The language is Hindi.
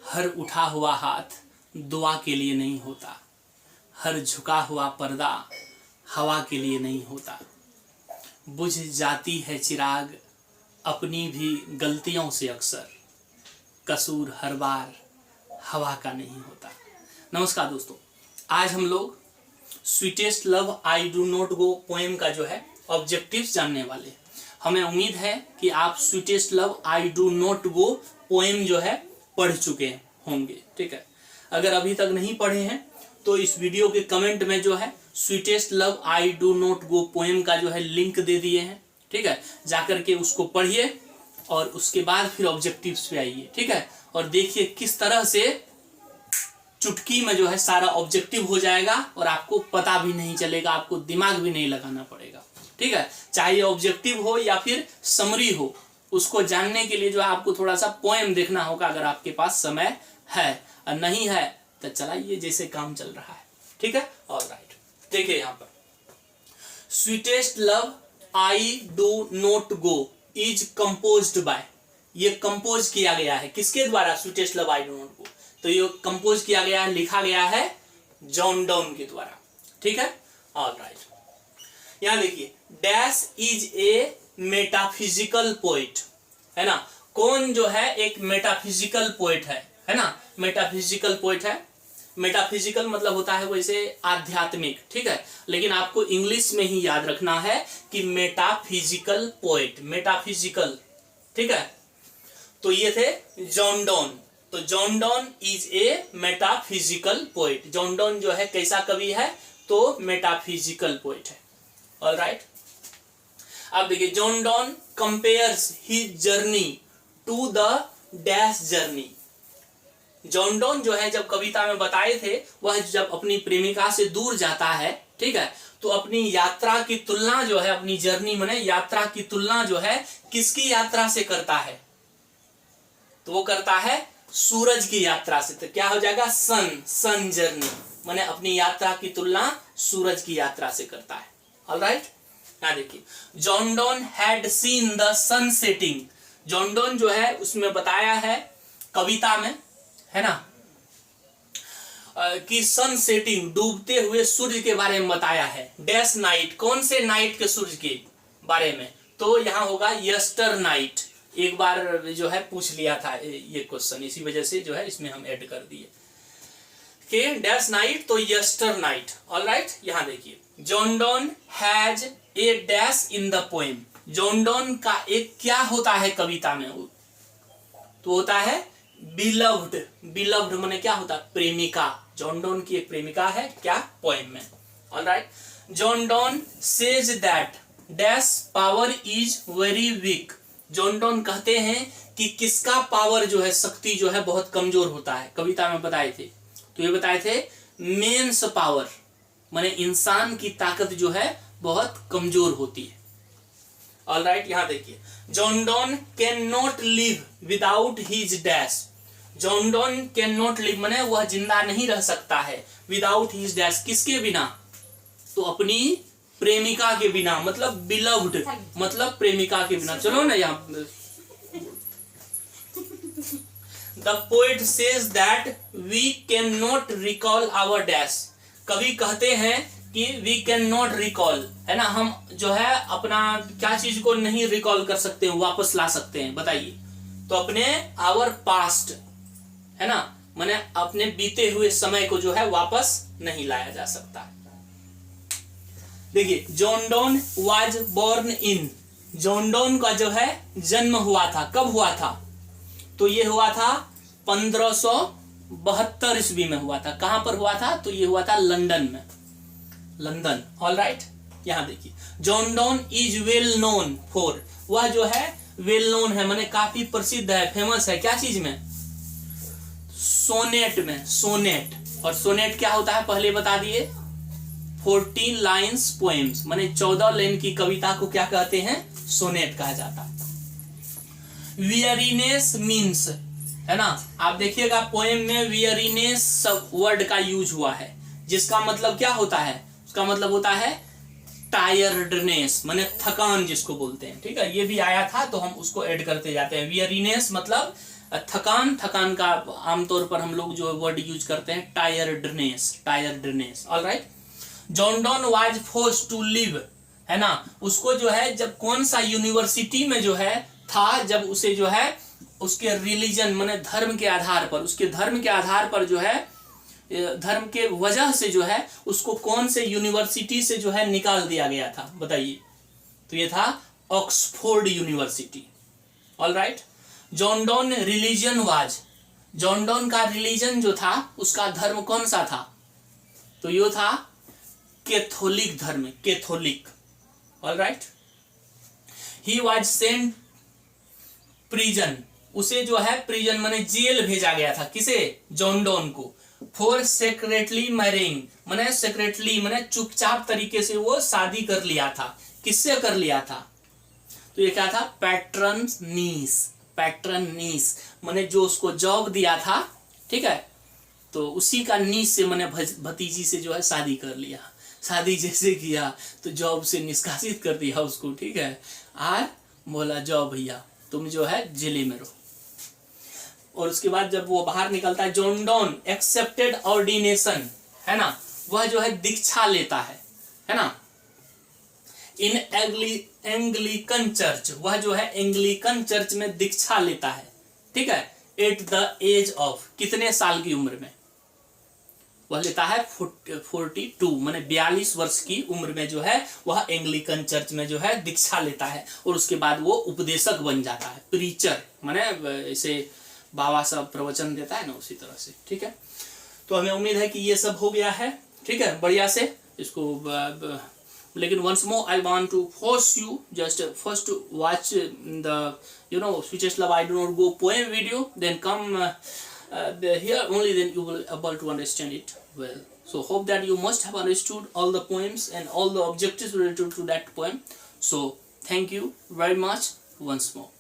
हर उठा हुआ हाथ दुआ के लिए नहीं होता, हर झुका हुआ पर्दा हवा के लिए नहीं होता। बुझ जाती है चिराग अपनी भी गलतियों से अक्सर, कसूर हर बार हवा का नहीं होता। नमस्कार दोस्तों, आज हम लोग sweetest love I do not go poem का जो है ऑब्जेक्टिव्स जानने वाले हैं। हमें उम्मीद है कि आप sweetest love I do not go poem जो है पढ़ चुके होंगे। ठीक है, अगर अभी तक नहीं पढ़े हैं तो इस वीडियो के कमेंट में जो है sweetest love I do not go poem का जो है लिंक दे दिए हैं। ठीक है, जाकर के उसको पढ़िए और उसके बाद फिर ऑब्जेक्टिव्स पे आइए। ठीक है, और देखिए किस तरह से चुटकी में जो है सारा ऑब्जेक्टिव हो जाएगा और आपको पता भी नहीं चलेगा, आपको दिमाग भी नहीं लगाना पड़ेगा। ठीक है, चाहे ऑब्जेक्टिव हो या फिर समरी हो, उसको जानने के लिए जो है आपको थोड़ा सा पोएम देखना होगा अगर आपके पास समय है, और नहीं है तो चलाइए जैसे काम चल रहा है। ठीक है, ऑलराइट। देखिए यहाँ पर sweetest love I do not go is composed bye, ये कंपोज किया गया है किसके द्वारा? Sweetest love I do not go. तो ये कंपोज किया गया है, लिखा गया है जॉन डॉन के द्वारा। ठीक है, ऑलराइट। यहां देखिए, dash is a metaphysical poet, है ना। कौन जो है एक मेटाफिजिकल पोएट है ना। मेटाफिजिकल पोएट है, मेटाफिजिकल मतलब होता है वैसे आध्यात्मिक। ठीक है, लेकिन आपको इंग्लिश में ही याद रखना है कि मेटाफिजिकल पोएट, मेटाफिजिकल। ठीक है, तो ये थे जॉन डॉन। तो John Donne is a metaphysical poet. John Donne जो है कैसा कवि है? तो मेटाफिजिकल पोएट है। ऑलराइट, अब देखिए, John Donne compares his journey to the dash journey. John Donne जो है जब कविता में बताए थे, वह जब अपनी प्रेमिका से दूर जाता है, ठीक है, तो अपनी यात्रा की तुलना जो है, अपनी जर्नी माने यात्रा की तुलना जो है किसकी यात्रा से करता है? तो वो करता है सूरज की यात्रा से। तो क्या हो जाएगा? सन जर्नी, माने अपनी यात्रा की तुलना सूरज की यात्रा से करता है। ऑलराइट, यहाँ देखिए, John Donne had seen the sun setting. John Donne जो है उसमें बताया है कविता में, है ना, कि सन सेटिंग, डूबते हुए सूर्य के बारे में बताया है। डैश नाइट, कौन से नाइट के सूर्य के बारे में? तो यहाँ होगा यस्टर नाइट। एक बार जो है पूछ लिया था ये क्वेश्चन, इसी वजह से जो है इसमें हम ऐड कर दिए कि डैश नाइट, तो यस्टर नाइट। ऑलराइट, यहाँ देखिए, John don has a dash in the poem. John Donne का एक क्या होता है कविता में? तो होता है बिलव्ड। बिलव्ड माने क्या होता है? प्रेमिका। जॉन डॉन की एक प्रेमिका है क्या? पोएम में। Alright, John don says that dash power is very weak. John Donne कहते हैं कि किसका पावर जो है, शक्ति जो है बहुत कमजोर होता है। कविता में बताए थे, तो ये बताए थे मेंस पावर, माने इंसान की ताकत जो है बहुत कमजोर होती है। ऑलराइट, यहाँ देखिए, John don can not live without his dash. John Donne can not live माने वह जिंदा नहीं रह सकता है, विदाउट हिज डैश, किसके बिना? तो अपनी प्रेमिका के बिना, मतलब बिलव्ड मतलब प्रेमिका के बिना। चलो ना यहाँ, the poet says that we can not recall our dash. कवि कहते हैं कि वी कैन नॉट रिकॉल, है ना, हम जो है अपना क्या चीज को नहीं रिकॉल कर सकते हैं, वापस ला सकते हैं? बताइए। तो अपने आवर पास्ट, है ना, माने अपने बीते हुए समय को जो है वापस नहीं लाया जा सकता। देखिए, John Donne was born in. John Donne का जो है जन्म हुआ था, कब हुआ था? तो ये हुआ था 1572 ईस्वी में हुआ था। कहां पर हुआ था? तो ये हुआ था लंदन में, लंदन। ऑलराइट, यहाँ देखिए, John don is well known for, वह जो है वेल नोन है, माने काफी प्रसिद्ध है, फेमस है। क्या चीज में? सोनेट में। सोनेट, और सोनेट क्या होता है पहले बता दिए? 14 लाइन्स पोएम्स, माने 14 लाइन की कविता को क्या कहते हैं? सोनेट कहा जाता है। वियरीनेस मीन्स, है ना, आप देखिएगा पोएम में वियरीनेस वर्ड का यूज हुआ है, जिसका मतलब क्या होता है? उसका मतलब होता है टायर्डनेस, माने थकान जिसको बोलते हैं। ठीक है, ये भी आया था तो हम उसको ऐड करते जाते हैं। वियरीनेस मतलब थकान, थकान का आमतौर पर हम लोग जो वर्ड यूज करते हैं tiredness, tiredness. Alright, John Donne was forced to leave, है ना, उसको जो है जब कौन सा यूनिवर्सिटी में जो है था, जब उसे जो है उसके रिलीजन माने धर्म के आधार पर, उसके धर्म के आधार पर जो है, धर्म के वजह से जो है उसको कौन से यूनिवर्सिटी से जो है निकाल दिया गया था, बताइए। तो ये था Oxford university. Alright, John don religion was, John Donne का रिलीजन जो था, उसका धर्म कौन सा था, तो ये था कैथोलिक धर्म, Catholic. Alright, he was sent prison, उसे जो है प्रिजन माने जेल भेजा गया था, किसे, जॉन डॉन को, फॉर सेक्रेटली मैरिंग, माने सेक्रेटली माने चुपचाप तरीके से वो शादी कर लिया था, किससे कर लिया था, तो ये क्या था, पैट्रन नीस, पैट्रन नीस माने जो उसको जॉब दिया था, ठीक है, तो उसी का नीस से माने भतीजी से जो है शादी कर लिया, शादी जैसे किया तो जॉब से निष्कासित कर दिया उसको, ठीक है, और बोला जाओ भैया तुम जो है जेल में रहो। और उसके बाद जब वो बाहर निकलता है, जॉन डॉन एक्सेप्टेड ऑर्डिनेशन, है ना, वह जो है दीक्षा लेता है ना, इन एंग्लिकन चर्च, वह जो है एंग्लिकन चर्च में दीक्षा लेता है, ठीक है, एट द एज ऑफ, कितने साल की उम्र में, वह लेता है 42 माने 42 वर्ष की उम्र में जो है वह एंग्लिकन चर्च में जो है दीक्षा लेता है, और उसके बाद वो उपदेशक बन जाता है, प्रीचर माने ऐसे बाबा साहब प्रवचन देता है ना, उसी तरह से, ठीक है। तो हमें उम्मीद है कि ये सब हो गया है, ठीक है, बढ़िया से इसको, लेकिन once more I want to force you just first watch the Switches Love I Do Not Go poem video, then come here only, then you will able to understand it well. So hope that you must have understood all the poems and all the objectives related to that poem. So thank you very much once more.